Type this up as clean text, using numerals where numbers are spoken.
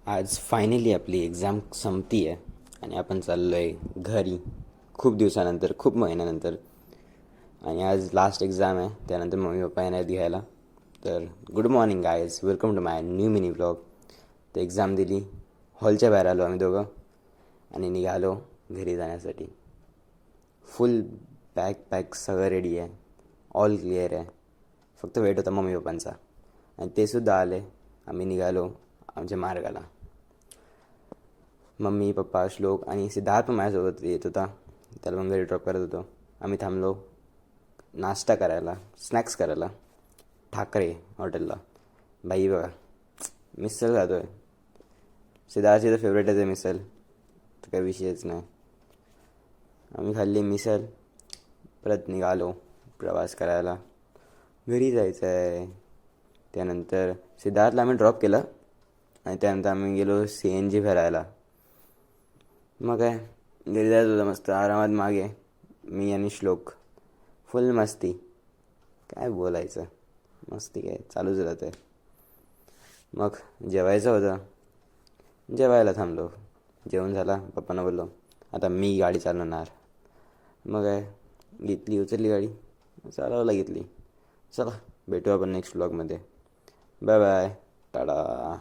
आज फायनली आपली एक्झाम संपती आहे आणि आपण चाललो आहे घरी खूप दिवसानंतर, खूप महिन्यानंतर. आणि आज लास्ट एक्झाम आहे, त्यानंतर मम्मी पप्पा येणार घ्यायला. तर good morning guys, welcome to my new mini blog. तर एक्झाम दिली, हॉलच्या बाहेर आलो आम्ही दोघं आणि निघालो घरी जाण्यासाठी. फुल बॅग पॅक सगळं रेडी आहे, ऑल क्लिअर आहे. फक्त वेट होता मम्मी पप्पांचा आणि ते सुद्धा आले. आम्ही निघालो आमच्या मार्गाला. मम्मी पप्पा श्लोक आणि सिद्धार्थ पण माझ्यासोबत येत होता, त्याला पण घरी ड्रॉप करत होतो. आम्ही थांबलो नाश्ता करायला, स्नॅक्स करायला ठाकरे हॉटेलला. बाई बघा, मिसल खातो आहे. सिद्धार्थची तर फेवरेटच आहे मिसल, तर काही विषयच नाही. आम्ही खाल्ली मिसल, परत निघालो प्रवास करायला. घरी जायचं आहे. त्यानंतर सिद्धार्थला आम्ही ड्रॉप केलं आणि त्यानंतर आम्ही गेलो CNG भरायला. मग काय, घरी जायचं होतं मस्त आरामात मागे, मी आणि श्लोक. फुल मस्ती, काय बोलायचं, मस्ती काय चालूच राहते. मग जेवायचं होतं, जेवायला थांबलो. जेवण झाला, पप्पांना बोललो आता मी गाडी चालवणार. मग काय, उचलली गाडी, चालवायला घेतली. चला भेटू आपण नेक्स्ट ब्लॉगमध्ये. Bye bye, Tata.